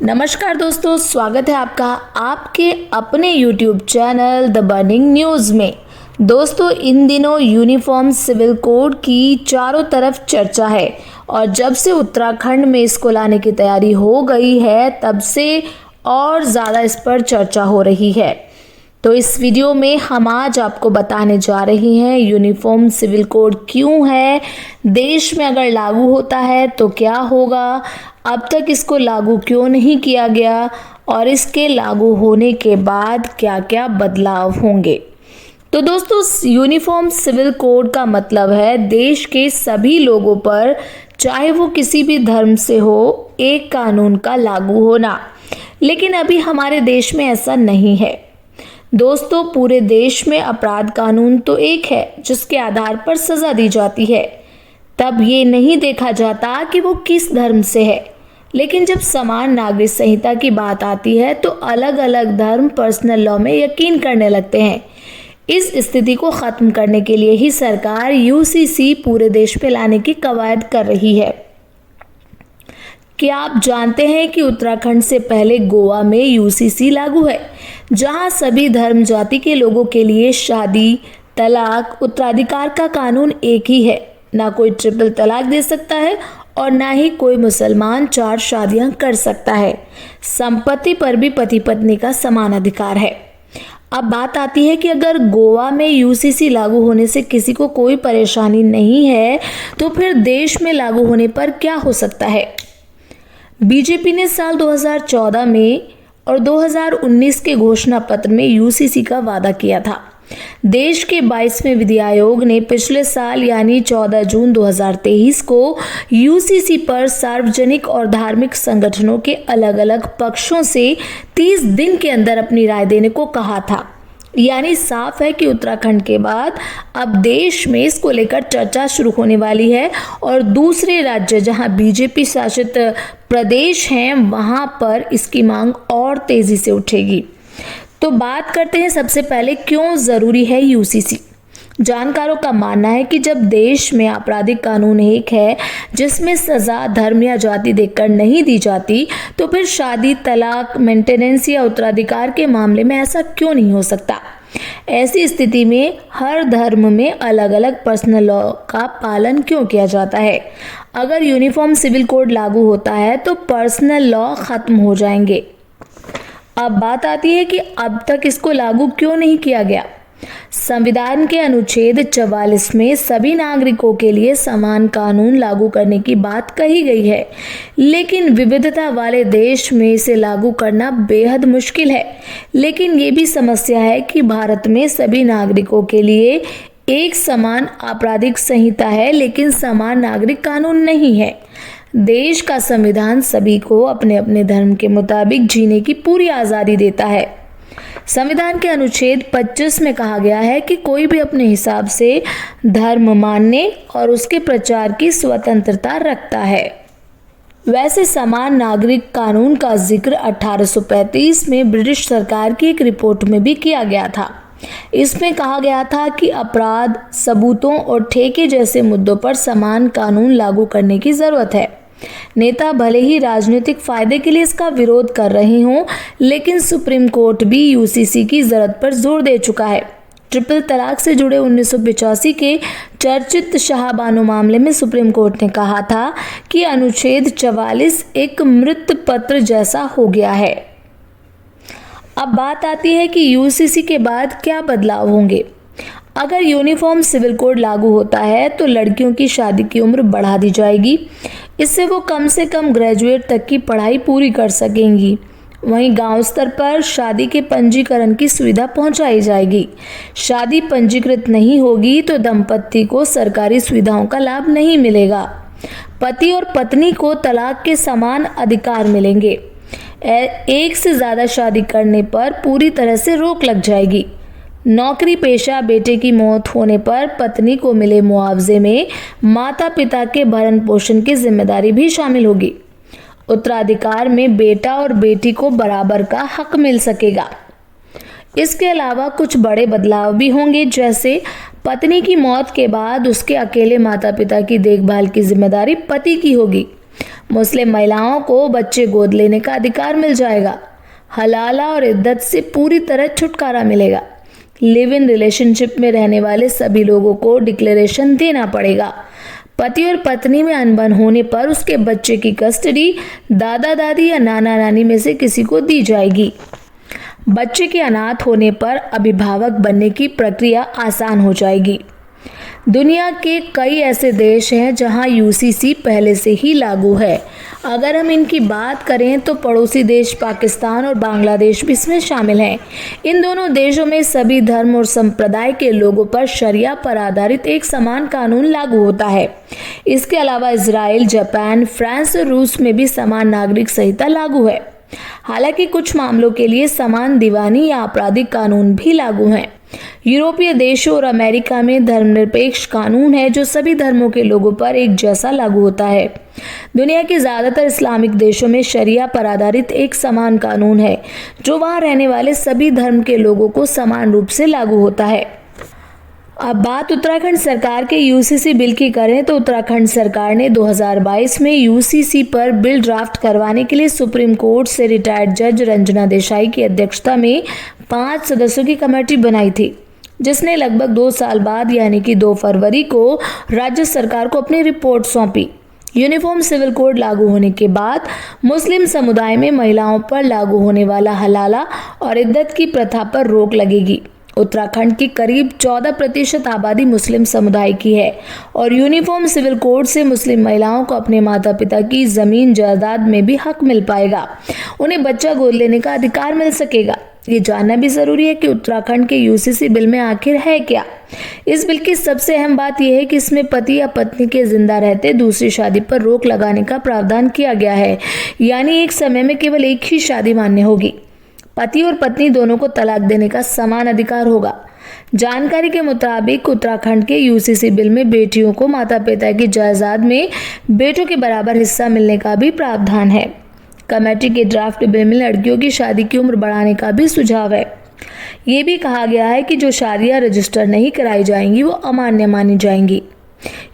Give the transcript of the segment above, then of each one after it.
नमस्कार दोस्तों, स्वागत है आपका आपके अपने YouTube channel the burning news में। दोस्तों, इन दिनों यूनिफॉर्म सिविल कोड की चारों तरफ चर्चा है और जब से उत्तराखंड में इसको लाने की तैयारी हो गई है तब से और ज़्यादा इस पर चर्चा हो रही है। तो इस वीडियो में हम आज आपको बताने जा रहे हैं यूनिफॉर्म सिविल कोड क्यों है, देश में अगर लागू होता है तो क्या होगा, अब तक इसको लागू क्यों नहीं किया गया और इसके लागू होने के बाद क्या क्या बदलाव होंगे। तो दोस्तों, यूनिफॉर्म सिविल कोड का मतलब है देश के सभी लोगों पर, चाहे वो किसी भी धर्म से हो, एक कानून का लागू होना। लेकिन अभी हमारे देश में ऐसा नहीं है। दोस्तों, पूरे देश में अपराध कानून तो एक है जिसके आधार पर सजा दी जाती है। तब ये नहीं देखा जाता कि वो किस धर्म से है। लेकिन जब समान नागरिक संहिता की बात आती है तो अलग अलग धर्म पर्सनल लॉ में यकीन करने लगते हैं। इस स्थिति को खत्म करने के लिए ही सरकार यूसीसी पूरे देश में लाने की कवायद कर रही है। क्या आप जानते हैं कि उत्तराखंड से पहले गोवा में यूसीसी लागू है, जहां सभी धर्म जाति के लोगों के लिए शादी, तलाक, उत्तराधिकार का कानून एक ही है। ना कोई ट्रिपल तलाक दे सकता है और ना ही कोई मुसलमान 4 शादियां कर सकता है। संपत्ति पर भी पति पत्नी का समान अधिकार है। अब बात आती है कि अगर गोवा में यूसीसी लागू होने से किसी को कोई परेशानी नहीं है तो फिर देश में लागू होने पर क्या हो सकता है। बीजेपी ने साल 2014 में और 2019 के घोषणा पत्र में यूसीसी का वादा किया था। देश के 22वें विधि आयोग ने पिछले साल यानी 14 जून 2023 को यूसीसी पर सार्वजनिक और धार्मिक संगठनों के अलग अलग पक्षों से 30 दिन के अंदर अपनी राय देने को कहा था। यानी साफ है कि उत्तराखंड के बाद अब देश में इसको लेकर चर्चा शुरू होने वाली है और दूसरे राज्य जहां बीजेपी शासित प्रदेश हैं वहां पर इसकी मांग और तेजी से उठेगी। तो बात करते हैं सबसे पहले क्यों जरूरी है यूसीसी। जानकारों का मानना है कि जब देश में आपराधिक कानून एक है जिसमें सजा धर्म या जाति देखकर नहीं दी जाती, तो फिर शादी, तलाक, मेंटेनेंस या उत्तराधिकार के मामले में ऐसा क्यों नहीं हो सकता। ऐसी स्थिति में हर धर्म में अलग अलग पर्सनल लॉ का पालन क्यों किया जाता है। अगर यूनिफॉर्म सिविल कोड लागू होता है तो पर्सनल लॉ खत्म हो जाएंगे। अब बात आती है कि अब तक इसको लागू क्यों नहीं किया गया। संविधान के अनुच्छेद 44 में सभी नागरिकों के लिए समान कानून लागू करने की बात कही गई है, लेकिन विविधता वाले देश में इसे लागू करना बेहद मुश्किल है। लेकिन ये भी समस्या है कि भारत में सभी नागरिकों के लिए एक समान आपराधिक संहिता है, लेकिन समान नागरिक कानून नहीं है। देश का संविधान सभी को अपने अपने धर्म के मुताबिक जीने की पूरी आज़ादी देता है। संविधान के अनुच्छेद 25 में कहा गया है कि कोई भी अपने हिसाब से धर्म मानने और उसके प्रचार की स्वतंत्रता रखता है। वैसे समान नागरिक कानून का जिक्र 1835 में ब्रिटिश सरकार की एक रिपोर्ट में भी किया गया था। इसमें कहा गया था कि अपराध, सबूतों और ठेके जैसे मुद्दों पर समान कानून लागू करने की जरूरत है। नेता भले ही राजनीतिक फायदे के लिए इसका विरोध कर रहे हों, लेकिन सुप्रीम कोर्ट भी यूसीसी की जरूरत पर जोर दे चुका है। ट्रिपल तलाक से जुड़े 1985 के चर्चित शाहबानो मामले में सुप्रीम कोर्ट ने कहा था कि अनुच्छेद 44 एक मृत पत्र जैसा हो गया है। अब बात आती है कि यूसीसी के बाद क्या बदलाव होंगे। अगर यूनिफॉर्म सिविल कोड लागू होता है तो लड़कियों की शादी की उम्र बढ़ा दी जाएगी। इससे वो कम से कम ग्रेजुएट तक की पढ़ाई पूरी कर सकेंगी। वहीं गांव स्तर पर शादी के पंजीकरण की सुविधा पहुंचाई जाएगी। शादी पंजीकृत नहीं होगी तो दंपत्ति को सरकारी सुविधाओं का लाभ नहीं मिलेगा। पति और पत्नी को तलाक के समान अधिकार मिलेंगे। एक से ज़्यादा शादी करने पर पूरी तरह से रोक लग जाएगी। नौकरी पेशा बेटे की मौत होने पर पत्नी को मिले मुआवजे में माता पिता के भरण पोषण की जिम्मेदारी भी शामिल होगी। उत्तराधिकार में बेटा और बेटी को बराबर का हक मिल सकेगा। इसके अलावा कुछ बड़े बदलाव भी होंगे, जैसे पत्नी की मौत के बाद उसके अकेले माता पिता की देखभाल की जिम्मेदारी पति की होगी। मुस्लिम महिलाओं को बच्चे गोद लेने का अधिकार मिल जाएगा। हलाला और इद्दत से पूरी तरह छुटकारा मिलेगा। लिव इन रिलेशनशिप में रहने वाले सभी लोगों को डिक्लेरेशन देना पड़ेगा। पति और पत्नी में अनबन होने पर उसके बच्चे की कस्टडी दादा दादी या नाना नानी में से किसी को दी जाएगी। बच्चे के अनाथ होने पर अभिभावक बनने की प्रक्रिया आसान हो जाएगी। दुनिया के कई ऐसे देश हैं जहां यूसीसी पहले से ही लागू है। अगर हम इनकी बात करें तो पड़ोसी देश पाकिस्तान और बांग्लादेश भी इसमें शामिल हैं। इन दोनों देशों में सभी धर्म और संप्रदाय के लोगों पर शरिया पर आधारित एक समान कानून लागू होता है। इसके अलावा इजराइल, जापान, फ्रांस और रूस में भी समान नागरिक संहिता लागू है। हालांकि कुछ मामलों के लिए समान दीवानी या आपराधिक कानून भी लागू हैं। यूरोपीय देशों और अमेरिका में धर्मनिरपेक्ष कानून है जो सभी धर्मों के लोगों पर एक जैसा लागू होता है। दुनिया के ज्यादातर इस्लामिक देशों में शरिया पर आधारित एक समान कानून है जो वहां रहने वाले सभी धर्म के लोगों को समान रूप से लागू होता है। अब बात उत्तराखंड सरकार के यूसीसी बिल की करें तो उत्तराखंड सरकार ने 2022 में यूसीसी पर बिल ड्राफ्ट करवाने के लिए सुप्रीम कोर्ट से रिटायर्ड जज रंजना देसाई की अध्यक्षता में 5 सदस्यों की कमेटी बनाई थी, जिसने लगभग 2 साल बाद यानी कि 2 फरवरी को राज्य सरकार को अपनी रिपोर्ट सौंपी। यूनिफॉर्म सिविल कोड लागू होने के बाद मुस्लिम समुदाय में महिलाओं पर लागू होने वाला हलाला और इद्दत की प्रथा पर रोक लगेगी। उत्तराखंड की करीब 14% आबादी मुस्लिम समुदाय की है और यूनिफॉर्म सिविल कोड से मुस्लिम महिलाओं को अपने माता पिता की जमीन जायदाद में भी हक मिल पाएगा। उन्हें बच्चा गोद लेने का अधिकार मिल सकेगा। ये जानना भी जरूरी है कि उत्तराखंड के यूसीसी बिल में आखिर है क्या। इस बिल की सबसे अहम बात यह है कि इसमें पति या पत्नी के जिंदा रहते दूसरी शादी पर रोक लगाने का प्रावधान किया गया है, यानी एक समय में केवल एक ही शादी मान्य होगी। पति और पत्नी दोनों को तलाक देने का समान अधिकार होगा। जानकारी के मुताबिक उत्तराखंड के यूसीसी बिल में बेटियों को माता पिता की जायदाद में बेटों के बराबर हिस्सा मिलने का भी प्रावधान है। कमेटी के ड्राफ्ट बिल में लड़कियों की शादी की उम्र बढ़ाने का भी सुझाव है। ये भी कहा गया है कि जो शादियां रजिस्टर नहीं कराई जाएंगी वो अमान्य मानी जाएंगी।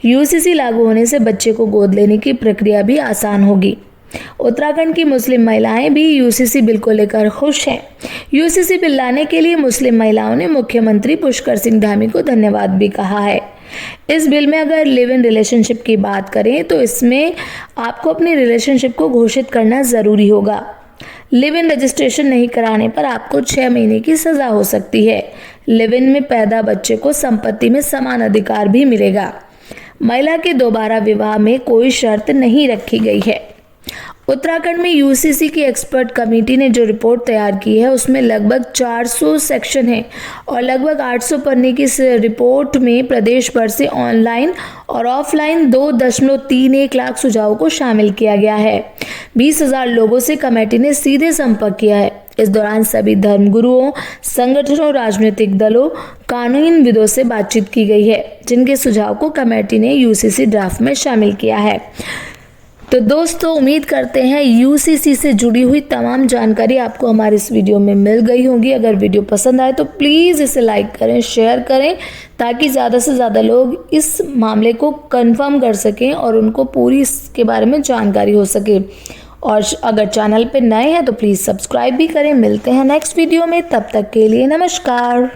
यूसीसी लागू होने से बच्चे को गोद लेने की प्रक्रिया भी आसान होगी। उत्तराखंड की मुस्लिम महिलाएं भी यूसीसी बिल को लेकर खुश हैं। यूसीसी बिल लाने के लिए मुस्लिम महिलाओं ने मुख्यमंत्री पुष्कर सिंह धामी को धन्यवाद भी कहा है। इस बिल में अगर लिव इन रिलेशनशिप की बात करें तो इसमें आपको अपनी रिलेशनशिप को घोषित करना जरूरी होगा। लिव इन रजिस्ट्रेशन नहीं कराने पर आपको 6 महीने की सजा हो सकती है। लिव इन में पैदा बच्चे को संपत्ति में समान अधिकार भी मिलेगा। महिला के दोबारा विवाह में कोई शर्त नहीं रखी गई है। उत्तराखंड में यूसीसी की एक्सपर्ट कमेटी ने जो रिपोर्ट तैयार की है उसमें लगभग 400 सेक्शन हैं और लगभग 800 पन्ने की इस रिपोर्ट में प्रदेश भर से ऑनलाइन और ऑफलाइन 2.31 लाख सुझावों को शामिल किया गया है। 20,000 लोगों से कमेटी ने सीधे संपर्क किया है। इस दौरान सभी धर्मगुरुओं, संगठनों, राजनीतिक दलों, कानूनविदों से बातचीत की गई है, जिनके सुझाव को कमेटी ने यूसीसी ड्राफ्ट में शामिल किया है। तो दोस्तों, उम्मीद करते हैं यूसीसी से जुड़ी हुई तमाम जानकारी आपको हमारे इस वीडियो में मिल गई होगी। अगर वीडियो पसंद आए तो प्लीज़ इसे लाइक करें, शेयर करें, ताकि ज़्यादा से ज़्यादा लोग इस मामले को कंफर्म कर सकें और उनको पूरी इसके बारे में जानकारी हो सके। और अगर चैनल पे नए हैं तो प्लीज़ सब्सक्राइब भी करें। मिलते हैं नेक्स्ट वीडियो में, तब तक के लिए नमस्कार।